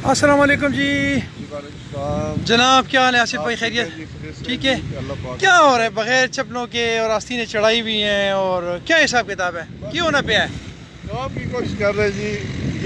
अस्सलाम वालेकुम जी। जनाब क्या हाल है? आसिफ भाई खैरियत? ठीक है। क्या हो रहा है? बगैर चप्पलों के और आस्तीनें चढ़ाई हुई हैं, और क्या हिसाब किताब है? क्यों होना पे है? जवाब की कोशिश कर रहे हैं जी,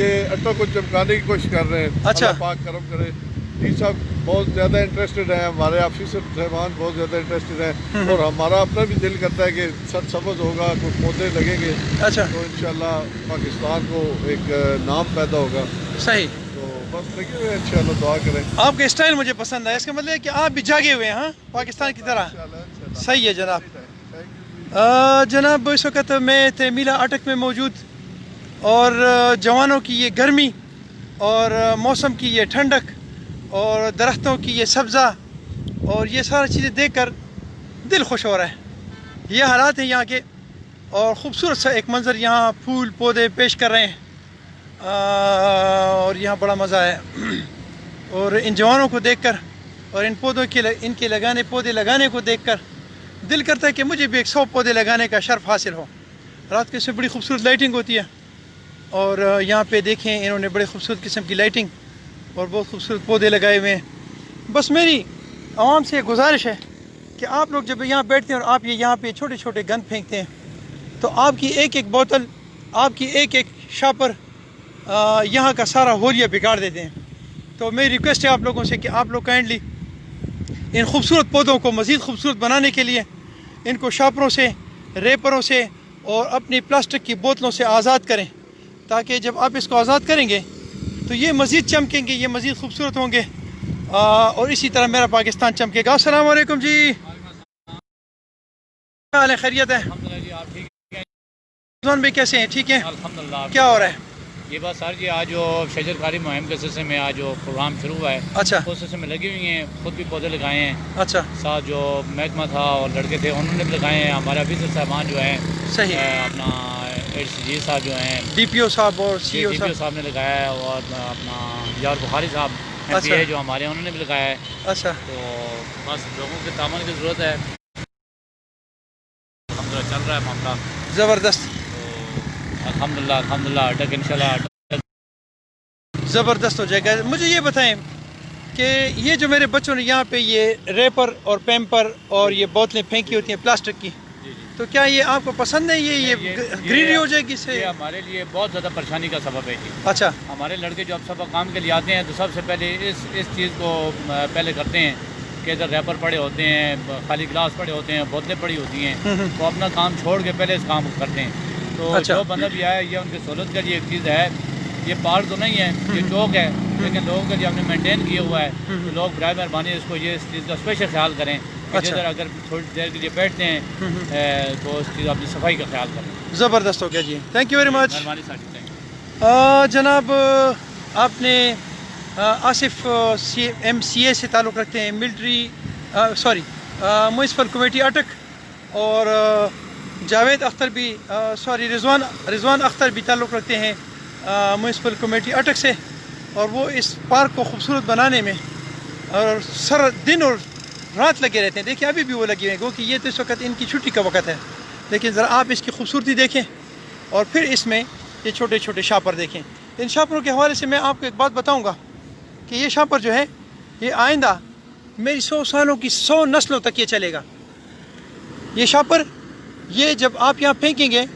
ये अट्टों को चमकाने की कोशिश कर रहे हैं। अच्छा। अल्लाह पाक करम करे। जी साहब बहुत ज़्यादा इंटरेस्टेड हैं, हमारे ऑफिसर साहबान बहुत ज़्यादा इंटरेस्टेड हैं, और हमारा अपना भी दिल करता है कि सच सबज होगा, कुछ पौधे लगेंगे अच्छा, तो इंशाल्लाह पाकिस्तान को एक नाम पैदा होगा। सही। तो बस लगे हुए हैं, इंशाल्लाह दुआ करें। आपका स्टाइल मुझे पसंद है, इसका मतलब है कि आप भी जागे हुए हैं, हाँ, पाकिस्तान की तरह। इंशाल्लाह। सही है जनाब। जनाब इस वक्त मैं तेमीला अटक में मौजूद, और जवानों की ये गर्मी, और मौसम की ये ठंडक, और दरख्तों की ये सब्ज़ा, और ये सारी चीज़ें देखकर दिल खुश हो रहा है। ये हालात हैं यहाँ के, और ख़ूबसूरत सा एक मंज़र यहाँ फूल पौधे पेश कर रहे हैं, और यहाँ बड़ा मज़ा है। और इन जवानों को देखकर और इन पौधों के इनके पौधे लगाने को देखकर दिल करता है कि मुझे भी 100 पौधे लगाने का शर्फ हासिल हो। रात को इसमें बड़ी खूबसूरत लाइटिंग होती है, और यहाँ पे देखें इन्होंने बड़े खूबसूरत किस्म की लाइटिंग और बहुत खूबसूरत पौधे लगाए हुए हैं। बस मेरी आवाम से गुजारिश है कि आप लोग जब यहाँ बैठते हैं और आप ये यहाँ पे छोटे छोटे गंद फेंकते हैं, तो आपकी एक एक बोतल, आपकी एक एक शापर यहाँ का सारा होलिया बिगाड़ देते हैं। तो मेरी रिक्वेस्ट है आप लोगों से कि आप लोग काइंडली इन खूबसूरत पौधों को मज़ीद खूबसूरत बनाने के लिए इनको शापरों से, रेपरों से और अपनी प्लास्टिक की बोतलों से आज़ाद करें, ताकि जब आप इसको आज़ाद करेंगे तो ये मज़ीद चमकेंगे, ये मज़ीद खूबसूरत होंगे, और इसी तरह मेरा पाकिस्तान चमकेगा। अस्सलाम वालेकुम जी। क्या हाल है? खैरियत है? रिजवान भाई कैसे हैं? ठीक है। अल्हम्दुलिल्लाह। क्या हो रहा है? ये बस सर जी आज जो शजरकारी मुहिम के सिलसिले में आज जो प्रोग्राम शुरू हुआ है, अच्छा उस सिलसिले में लगी हुई हैं, खुद भी पौधे लगाए हैं। अच्छा, साथ जो महकमा था और लड़के थे उन्होंने भी लगाए हैं। हमारे ऑफिसर साहबान जो हैं सही। अपना एडीसी साहब जो हैं, DPO साहब और CEO DPO साहब। साहब ने लगाया है, और अपना यार बुखारी साहब अच्छा। MPA जो हमारे हैं उन्होंने भी लगाया है। अच्छा, तो बस लोगों के तामन की ज़रूरत है। अल्हम्दुलिल्लाह चल रहा है मामला। ज़बरदस्त तो अल्हम्दुलिल्लाह अटक इंशाल्लाह ज़बरदस्त हो जाएगा। मुझे ये बताएं कि ये जो मेरे बच्चों ने यहाँ पे ये रेपर और पैम्पर और ये बोतलें फेंकी होती हैं प्लास्टिक की, तो क्या ये आपको पसंद है? ये ग्रीनरी हो जाएगी इससे? ये हमारे लिए बहुत ज़्यादा परेशानी का सबब है जी। अच्छा हमारे लड़के जो अब सब काम के लिए आते हैं तो सबसे पहले इस चीज़ को पहले करते हैं कि इधर रैपर पड़े होते हैं, खाली गिलास पड़े होते हैं, बोतलें पड़ी होती हैं, तो अपना काम छोड़ के पहले इस काम को करते हैं। तो अच्छा। जो बंदा भी आया, ये उनकी सहूलत के लिए एक चीज़ है। ये पार्क तो नहीं है, ये चौक है, लेकिन लोगों के लिए हमने मेंटेन किया हुआ है। तो लोग बराए मेहरबानी इसको ये इस चीज़ का स्पेशल ख्याल करें कि अच्छा। जिधर अगर थोड़ी देर के लिए बैठते हैं तो उस चीज़ अपनी सफाई का ख्याल करें। ज़बरदस्त हो गया जी, थैंक यू वेरी मच। मेहरबानी साहब। जनाब आपने आसिफ MCA से ताल्लुक़ रखते हैं, मिलिट्री म्यूनसिपल कमेटी अटक, और जावेद अख्तर भी रिजवान अख्तर भी ताल्लुक़ रखते हैं म्यूनसिपल कमेटी अटक से, और वो इस पार्क को खूबसूरत बनाने में और दिन और रात लगे रहते हैं। देखिए अभी भी वो लगे हुए हैं, क्योंकि ये तो इस वक्त इनकी छुट्टी का वक्त है, लेकिन ज़रा आप इसकी खूबसूरती देखें और फिर इसमें ये छोटे छोटे शापर देखें। इन शापरों के हवाले से मैं आपको एक बात बताऊंगा कि ये शापर जो है ये आइंदा मेरी 100 सालों की 100 नस्लों तक ये चलेगा। ये शापर, ये जब आप यहाँ फेंकेंगे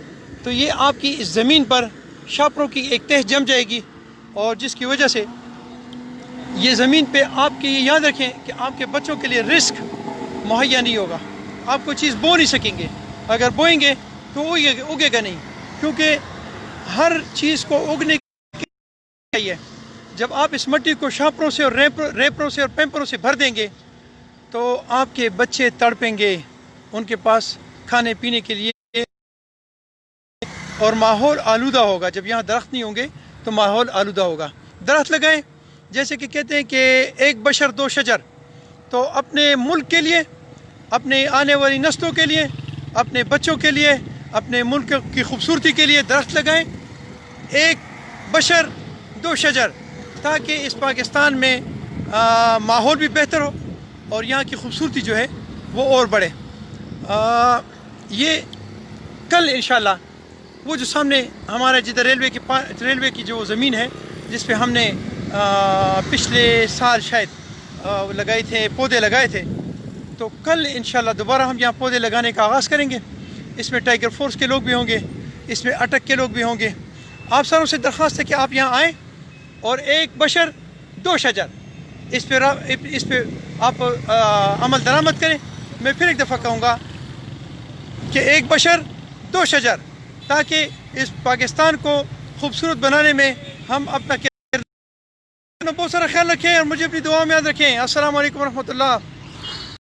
तो ये आपकी इस ज़मीन पर शापरों की एक तह जम जाएगी, और जिसकी वजह से ये ज़मीन पे आपके, ये याद रखें कि आपके बच्चों के लिए रिस्क मुहैया नहीं होगा। आप कोई चीज़ बो नहीं सकेंगे, अगर बोएंगे तो उगेगा नहीं, क्योंकि हर चीज़ को उगने के चाहिए। जब आप इस मिट्टी को शापरों से और रेपरों से और पैम्परों से भर देंगे तो आपके बच्चे तड़पेंगे, उनके पास खाने पीने के लिए, और माहौल आलूदा होगा। जब यहाँ दरख्त नहीं होंगे तो माहौल आलूदा होगा। दरख्त लगाएं, जैसे कि कहते हैं कि एक बशर दो शजर, तो अपने मुल्क के लिए, अपने आने वाली नस्लों के लिए, अपने बच्चों के लिए, अपने मुल्क की खूबसूरती के लिए दरख्त लगाएं। एक बशर दो शजर, ताकि इस पाकिस्तान में माहौल भी बेहतर हो और यहाँ की खूबसूरती जो है वो और बढ़े। ये कल इंशाल्लाह वो जो सामने हमारे जिधर रेलवे की जो ज़मीन है जिस पे हमने پچھلے سال شاید لگائے تھے، پودے لگائے تھے. تو کل انشاءاللہ دوبارہ ہم یہاں پودے لگانے کا آغاز کریں گے. اس میں ٹائیگر فورس کے لوگ بھی ہوں گے، اس میں اٹک کے لوگ بھی ہوں گے. آپ ساروں سے درخواست ہے کہ آپ یہاں آئیں اور ایک بشر 2 شجر اس پہ آپ عمل درآمد کریں. میں پھر ایک دفعہ کہوں گا کہ ایک بشر 2 شجر، تاکہ اس پاکستان کو خوبصورت بنانے میں ہم اپنا بہت سارا خیال رکھیں اور مجھے اپنی دعا میں یاد رکھیں. السلام علیکم ورحمۃ اللہ.